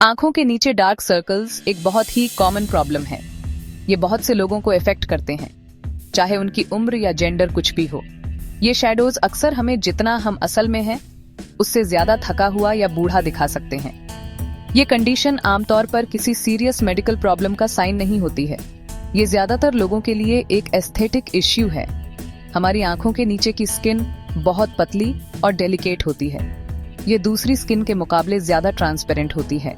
आंखों के नीचे डार्क सर्कल्स एक बहुत ही कॉमन प्रॉब्लम है। ये बहुत से लोगों को इफेक्ट करते हैं, चाहे उनकी उम्र या जेंडर कुछ भी हो। ये शैडोज अक्सर हमें जितना हम असल में हैं उससे ज्यादा थका हुआ या बूढ़ा दिखा सकते हैं। ये कंडीशन आमतौर पर किसी सीरियस मेडिकल प्रॉब्लम का साइन नहीं होती है। ये ज्यादातर लोगों के लिए एक एस्थेटिक इश्यू है। हमारी आंखों के नीचे की स्किन बहुत पतली और डेलिकेट होती है। ये दूसरी स्किन के मुकाबले ज्यादा ट्रांसपेरेंट होती है।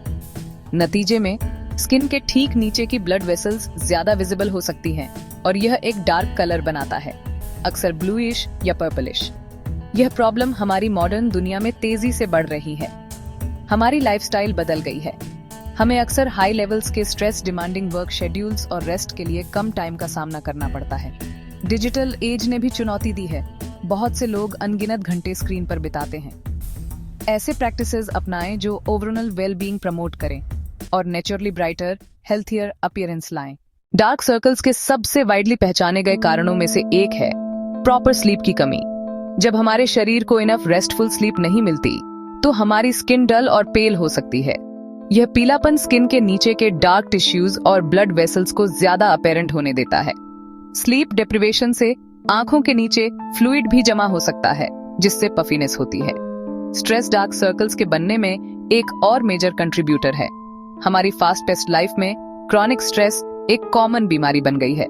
नतीजे में स्किन के ठीक नीचे की ब्लड वेसल्स ज्यादा विजिबल हो सकती हैं और यह एक डार्क कलर बनाता है, अक्सर ब्लूइश या पर्पलिश। यह प्रॉब्लम हमारी मॉडर्न दुनिया में तेजी से बढ़ रही है। हमारी लाइफस्टाइल बदल गई है। हमें अक्सर हाई लेवल्स के स्ट्रेस डिमांडिंग वर्क शेड्यूल्स और रेस्ट के लिए कम टाइम का सामना करना पड़ता है। डिजिटल एज ने भी चुनौती दी है। बहुत से लोग अनगिनत घंटे स्क्रीन पर बिताते हैं। ऐसे प्रैक्टिसेस अपनाएं जो ओवरऑल वेलबीइंग प्रमोट करें और नेचुरली ब्राइटर, हेल्थियर अपीयरेंस लाएं। डार्क सर्कल्स के सबसे वाइडली पहचाने गए कारणों में से एक है प्रॉपर स्लीप की कमी। जब हमारे शरीर को इनफ रेस्टफुल स्लीप नहीं मिलती तो हमारी स्किन डल और पेल हो सकती है। यह पीलापन स्किन के नीचे के डार्क टिश्यूज और ब्लड वेसल्स को ज्यादा अपेरेंट होने देता है। स्लीप डिप्रिवेशन से आंखों के नीचे फ्लूइड भी जमा हो सकता है, जिससे पफीनेस होती है। स्ट्रेस डार्क सर्कल्स के बनने में एक और मेजर कंट्रीब्यूटर है। हमारी फास्ट पेस्ड लाइफ में क्रॉनिक स्ट्रेस एक कॉमन बीमारी बन गई है।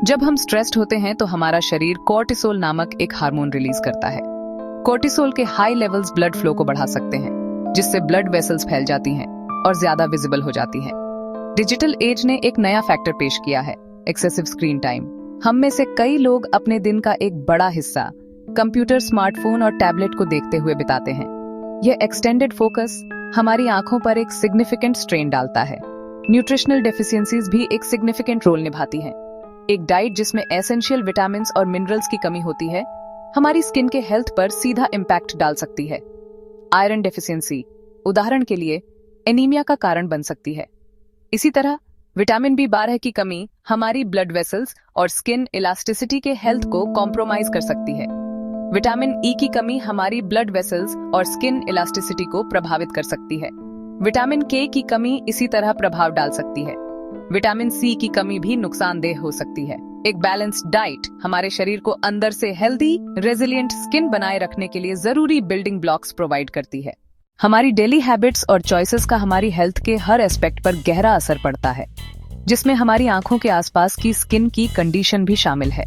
जब हम स्ट्रेस्ड होते हैं तो हमारा शरीर कोर्टिसोल नामक एक हार्मोन रिलीज करता है। कोर्टिसोल के हाई लेवल्स ब्लड फ्लो को बढ़ा सकते हैं, जिससे ब्लड वेसल्स फैल जाती हैं और ज्यादा विजिबल हो जाती हैं। डिजिटल एज ने एक नया फैक्टर पेश किया है, एक्सेसिव स्क्रीन टाइम। हम में से कई लोग अपने दिन का एक बड़ा हिस्सा कंप्यूटर, स्मार्टफोन और टैबलेट को देखते हुए बिताते हैं। यह एक्सटेंडेड फोकस हमारी आंखों पर एक सिग्निफिकेंट स्ट्रेन डालता है। न्यूट्रिशनल डेफिशिएंसीज भी एक सिग्निफिकेंट रोल निभाती हैं। एक डाइट जिसमें एसेंशियल विटामिन और मिनरल्स की कमी होती है, हमारी स्किन के हेल्थ पर सीधा इम्पैक्ट डाल सकती है। आयरन डेफिशिएंसी, उदाहरण के लिए, एनीमिया का कारण बन सकती है। इसी तरह विटामिन B12 की कमी हमारी ब्लड वेसल्स और स्किन इलास्टिसिटी के हेल्थ को कॉम्प्रोमाइज कर सकती है। विटामिन E की कमी हमारी ब्लड वेसल्स और स्किन इलास्टिसिटी को प्रभावित कर सकती है। विटामिन K की कमी इसी तरह प्रभाव डाल सकती है। विटामिन C की कमी भी नुकसानदेह हो सकती है। एक बैलेंस्ड डाइट हमारे शरीर को अंदर से हेल्दी, रेजिलिएंट स्किन बनाए रखने के लिए जरूरी बिल्डिंग ब्लॉक्स प्रोवाइड करती है। हमारी डेली हैबिट्स और चॉइसेस का हमारी हेल्थ के हर एस्पेक्ट पर गहरा असर पड़ता है, जिसमें हमारी आंखों के आसपास की स्किन की कंडीशन भी शामिल है।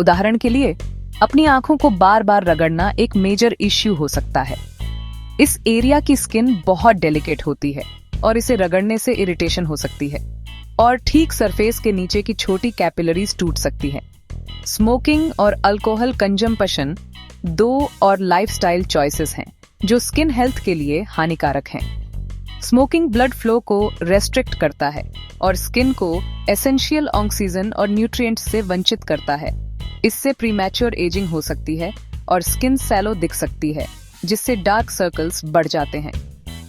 उदाहरण के लिए, अपनी आंखों को बार बार रगड़ना एक मेजर इश्यू हो सकता है। इस एरिया की स्किन बहुत डेलिकेट होती है और इसे रगड़ने से इरिटेशन हो सकती है और ठीक सरफेस के नीचे की छोटी कैपिलरीज टूट सकती है। स्मोकिंग और अल्कोहल कंजम्पशन दो और लाइफस्टाइल चॉइसेस हैं जो स्किन हेल्थ के लिए हानिकारक हैं। स्मोकिंग ब्लड फ्लो को रेस्ट्रिक्ट करता है और स्किन को एसेंशियल ऑक्सीजन और न्यूट्रिएंट्स से वंचित करता है। इससे प्रीमैच्योर एजिंग हो सकती है और स्किन सैलो दिख सकती है, जिससे डार्क सर्कल्स बढ़ जाते हैं।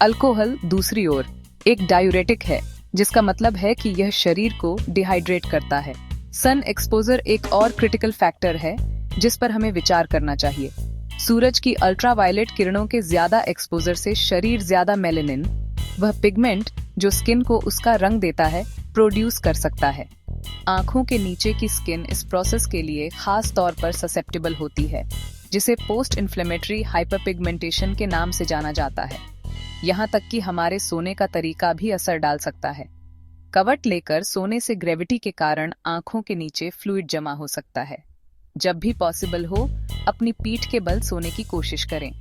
अल्कोहल दूसरी ओर एक डायूरेटिक है, जिसका मतलब है कि यह शरीर को डिहाइड्रेट करता है। सन एक्सपोजर एक और क्रिटिकल फैक्टर है जिस पर हमें विचार करना चाहिए। सूरज की अल्ट्रावायलेट किरणों के ज्यादा एक्सपोजर से शरीर ज्यादा मेलेनिन, वह पिगमेंट जो स्किन को उसका रंग देता है, प्रोड्यूस कर सकता है। आंखों के नीचे की स्किन इस प्रोसेस के लिए खास तौर पर ससेप्टेबल होती है, जिसे पोस्ट इन्फ्लेमेटरी हाइपरपिगमेंटेशन के नाम से जाना जाता है। यहाँ तक कि हमारे सोने का तरीका भी असर डाल सकता है। कवट लेकर सोने से ग्रेविटी के कारण आंखों के नीचे फ्लूइड जमा हो सकता है। जब भी पॉसिबल हो, अपनी पीठ के बल सोने की कोशिश करें।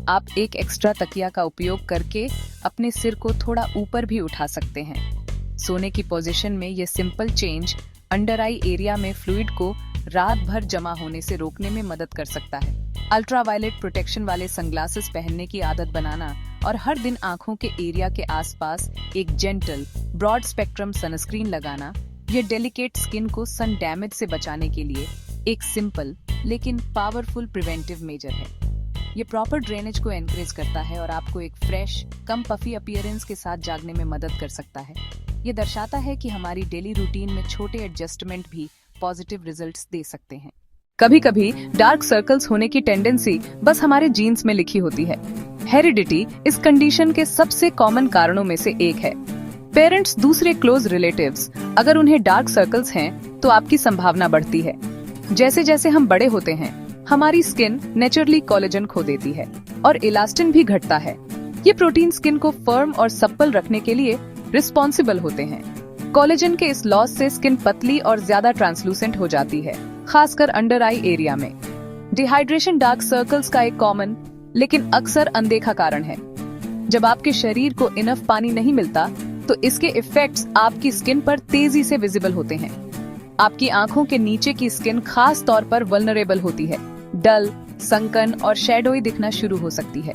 आप एक एक्स्ट्रा तकिया का उपयोग करके अपने सिर को थोड़ा ऊपर भी उठा सकते हैं। सोने की पोजीशन में यह simple change under eye area में फ्लूइड को रात भर जमा होने से रोकने में मदद कर सकता है। अल्ट्रावायलेट प्रोटेक्शन वाले सनग्लासेस पहनने की आदत बनाना और हर दिन आंखों के एरिया के आसपास एक जेंटल, ब्रॉड स्पेक्ट्रम सनस्क्रीन लगाना, यह डेलिकेट स्किन को सन डैमेज से बचाने के लिए एक सिंपल लेकिन पावरफुल प्रिवेंटिव मेजर है। ये प्रॉपर ड्रेनेज को एनकरेज करता है और आपको एक फ्रेश, कम पफी अपीयरेंस के साथ जागने में मदद कर सकता है। ये दर्शाता है कि हमारी डेली रूटीन में छोटे एडजस्टमेंट भी पॉजिटिव रिजल्ट्स दे सकते हैं। कभी कभी डार्क सर्कल्स होने की टेंडेंसी बस हमारे जीन्स में लिखी होती है। हेरिडिटी इस कंडीशन के सबसे कॉमन कारणों में से एक है। पेरेंट्स, दूसरे क्लोज रिलेटिव्स, अगर उन्हें डार्क सर्कल्स हैं, तो आपकी संभावना बढ़ती है। जैसे जैसे हम बड़े होते हैं, हमारी स्किन नेचुरली कोलेजन खो देती है और इलास्टिन भी घटता है। ये प्रोटीन स्किन को फर्म और सप्पल रखने के लिए रिस्पॉन्सिबल होते हैं। कोलेजन के इस लॉस से स्किन पतली और ज्यादा ट्रांसलूसेंट हो जाती है, खासकर अंडर आई एरिया में। डिहाइड्रेशन डार्क सर्कल्स का एक कॉमन लेकिन अक्सर अनदेखा कारण है। जब आपके शरीर को इनफ पानी नहीं मिलता, तो इसके इफेक्ट्स आपकी स्किन पर तेजी से विजिबल होते हैं। आपकी आंखों के नीचे की स्किन खास तौर पर वल्नरेबल होती है, डल, संकन और शैडोई दिखना शुरू हो सकती है।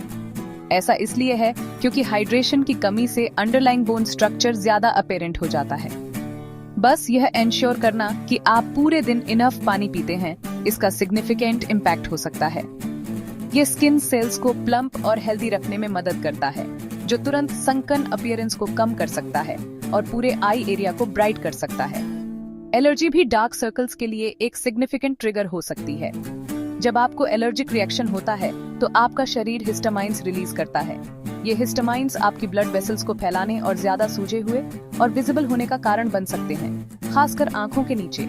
ऐसा इसलिए है क्योंकि हाइड्रेशन की कमी से अंडरलाइंग बोन स्ट्रक्चर ज्यादा अपेरेंट हो जाता है। बस यह एंश्योर करना कि आप पूरे दिन इनफ पानी पीते हैं, इसका सिग्निफिकेंट इम्पैक्ट हो सकता है। ये स्किन सेल्स को प्लम्प और हेल्दी रखने में मदद करता है, जो तुरंत संकन अपीयरेंस को कम कर सकता है और पूरे आई एरिया को ब्राइट कर सकता है। एलर्जी भी डार्क सर्कल्स के लिए एक सिग्निफिकेंट ट्रिगर हो सकती है। जब आपको एलर्जिक रिएक्शन होता है, तो आपका शरीर हिस्टामाइंस रिलीज करता है। ये हिस्टामाइंस आपकी ब्लड वेसल्स को फैलाने और ज्यादा सूजे हुए और विजिबल होने का कारण बन सकते हैं, खासकर आंखों के नीचे।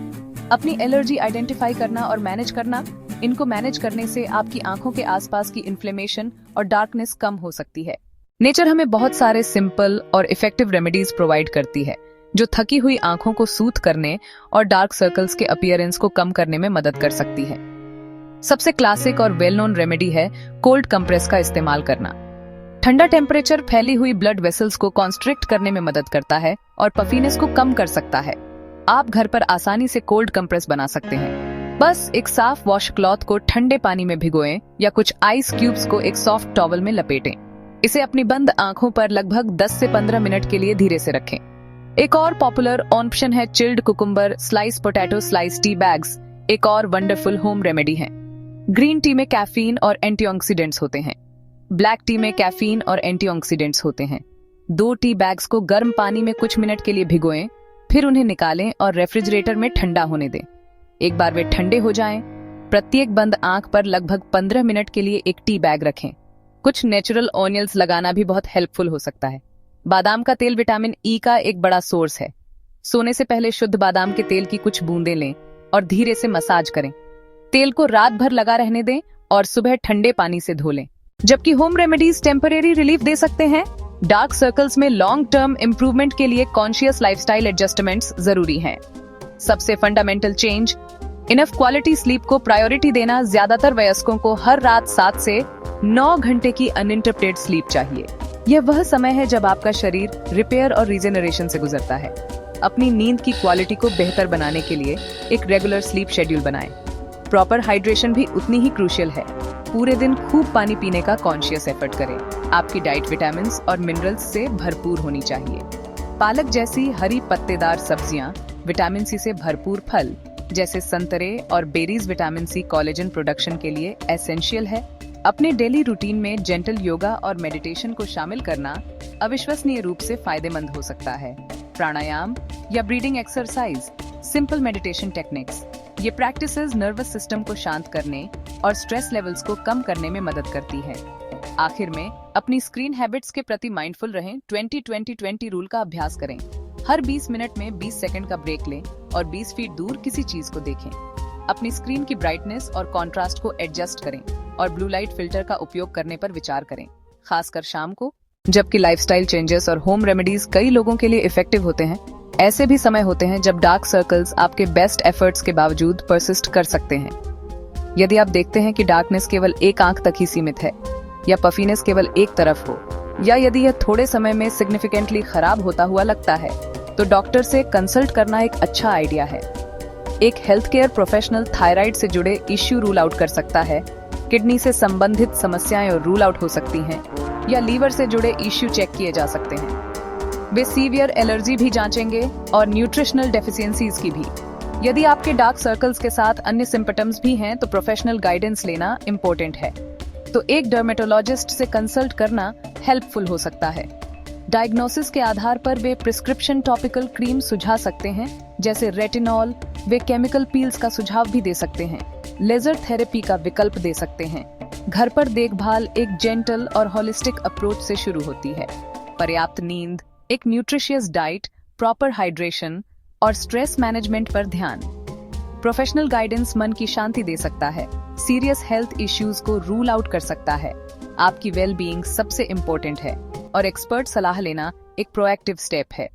अपनी एलर्जी आइडेंटिफाई करना और मैनेज करना, इनको मैनेज करने से आपकी आंखों के आसपास की इन्फ्लेमेशन और डार्कनेस कम हो सकती है। नेचर हमें बहुत सारे सिंपल और इफेक्टिव रेमेडीज प्रोवाइड करती है, जो थकी हुई आंखों को सूथ करने और डार्क सर्कल्स के अपीयरेंस को कम करने में मदद कर सकती है। सबसे क्लासिक और वेल नोन रेमेडी है कोल्ड कंप्रेस का इस्तेमाल करना। ठंडा टेम्परेचर फैली हुई ब्लड वेसल्स को कॉन्स्ट्रिक्ट करने में मदद करता है और पफीनेस को कम कर सकता है। आप घर पर आसानी से कोल्ड कंप्रेस बना सकते हैं। बस एक साफ वॉश क्लॉथ को ठंडे पानी में भिगोएं या कुछ आइस क्यूब्स को एक सॉफ्ट टॉवल में लपेटें। इसे अपनी बंद आंखों पर लगभग 10 से 15 मिनट के लिए धीरे से रखें। एक और पॉपुलर ऑप्शन है chilled cucumber slice potato slice tea bags. एक और वंडरफुल होम रेमेडी है। ग्रीन टी में कैफीन और एंटीऑक्सीडेंट्स होते हैं। ब्लैक टी में कैफीन और एंटीऑक्सीडेंट्स होते हैं। 2 टी बैग्स को गर्म पानी में कुछ मिनट के लिए भिगोएं, फिर उन्हें निकालें और रेफ्रिजरेटर में ठंडा होने दें। एक बार वे ठंडे हो जाएं, प्रत्येक बंद आंख पर लगभग 15 मिनट के लिए एक टी बैग रखें। कुछ नेचुरल ऑनियल्स लगाना भी बहुत हेल्पफुल हो सकता है। बादाम का तेल विटामिन ई का एक बड़ा सोर्स है। सोने से पहले शुद्ध बादाम के तेल की कुछ बूंदें लें और धीरे से मसाज करें। तेल को रात भर लगा रहने दें और सुबह ठंडे पानी से धो लें। जबकि होम रेमेडीज टेम्परेरी रिलीफ दे सकते हैं, डार्क सर्कल्स में लॉन्ग टर्म इंप्रूवमेंट के लिए कॉन्शियस लाइफस्टाइल एडजस्टमेंट्स जरूरी हैं। सबसे fundamental change, enough quality sleep को प्रायोरिटी देना। ज्यादातर वयस्कों को हर रात 7 से 9 घंटे की अनइंटरप्टेड स्लीप चाहिए। यह वह समय है जब आपका शरीर रिपेयर और रीजेनरेशन से गुजरता है। अपनी नींद की क्वालिटी को बेहतर बनाने के लिए एक रेगुलर स्लीप शेड्यूल बनाएं। प्रॉपर हाइड्रेशन भी उतनी ही क्रूशियल है। पूरे दिन खूब पानी पीने का कॉन्शियस एफर्ट करें। आपकी डाइट विटामिन्स और मिनरल्स से भरपूर होनी चाहिए। पालक जैसी हरी पत्तेदार सब्जियां, विटामिन सी से भरपूर फल जैसे संतरे और berries vitamin C collagen production के लिए एसेंशियल है। अपने डेली रूटीन में जेंटल योगा और मेडिटेशन को शामिल करना अविश्वसनीय रूप से फायदेमंद हो सकता है। प्राणायाम या breathing exercise, simple meditation techniques, ये प्रैक्टिसेस नर्वस सिस्टम को शांत करने और स्ट्रेस लेवल्स को कम करने में मदद करती है। आखिर में अपनी स्क्रीन हैबिट्स के प्रति माइंडफुल रहें। 20-20-20 रूल का अभ्यास करें। हर 20 मिनट में 20 सेकंड का ब्रेक लें और 20 फीट दूर किसी चीज को देखें। अपनी स्क्रीन की ब्राइटनेस और कॉन्ट्रास्ट को एडजस्ट करें और ब्लू लाइट फिल्टर का उपयोग करने पर विचार करें, खासकर शाम को। जबकि लाइफस्टाइल चेंजेस और होम रेमेडीज कई लोगों के लिए इफेक्टिव होते हैं, ऐसे भी समय होते हैं जब डार्क सर्कल्स आपके बेस्ट एफर्ट्स के बावजूद परसिस्ट कर सकते हैं। यदि आप देखते हैं कि डार्कनेस केवल एक आंख तक ही सीमित है, या पफीनेस केवल एक तरफ हो, या यदि यह थोड़े समय में सिग्निफिकेंटली खराब होता हुआ लगता है, तो डॉक्टर से कंसल्ट करना एक अच्छा आइडिया है। एक हेल्थ केयर प्रोफेशनल थायराइड से जुड़े इश्यू रूल आउट कर सकता है, किडनी से संबंधित समस्याएं और रूल आउट हो सकती हैं, या लीवर से जुड़े इश्यू चेक किए जा सकते हैं। वे सीवियर एलर्जी भी जांचेंगे और न्यूट्रिशनल डेफिशिएंसीज की भी। यदि आपके डार्क सर्कल्स के साथ अन्य सिम्पटम्स भी हैं, तो प्रोफेशनल गाइडेंस लेना इम्पोर्टेंट है। तो एक डर्मेटोलॉजिस्ट से कंसल्ट करना हेल्पफुल हो सकता है। डायग्नोसिस के आधार पर वे प्रिस्क्रिप्शन टॉपिकल क्रीम सुझा सकते हैं, जैसे रेटिनॉल। वे केमिकल पील्स का सुझाव भी दे सकते हैं, लेजर थेरेपी का विकल्प दे सकते हैं, घर पर देखभाल एक जेंटल और होलिस्टिक अप्रोच से शुरू होती है। पर्याप्त नींद, एक न्यूट्रिशियस डाइट, प्रॉपर हाइड्रेशन और स्ट्रेस मैनेजमेंट पर ध्यान। प्रोफेशनल गाइडेंस मन की शांति दे सकता है, सीरियस हेल्थ इश्यूज को रूल आउट कर सकता है। आपकी वेल बीइंग सबसे इम्पोर्टेंट है और एक्सपर्ट सलाह लेना एक प्रोएक्टिव स्टेप है।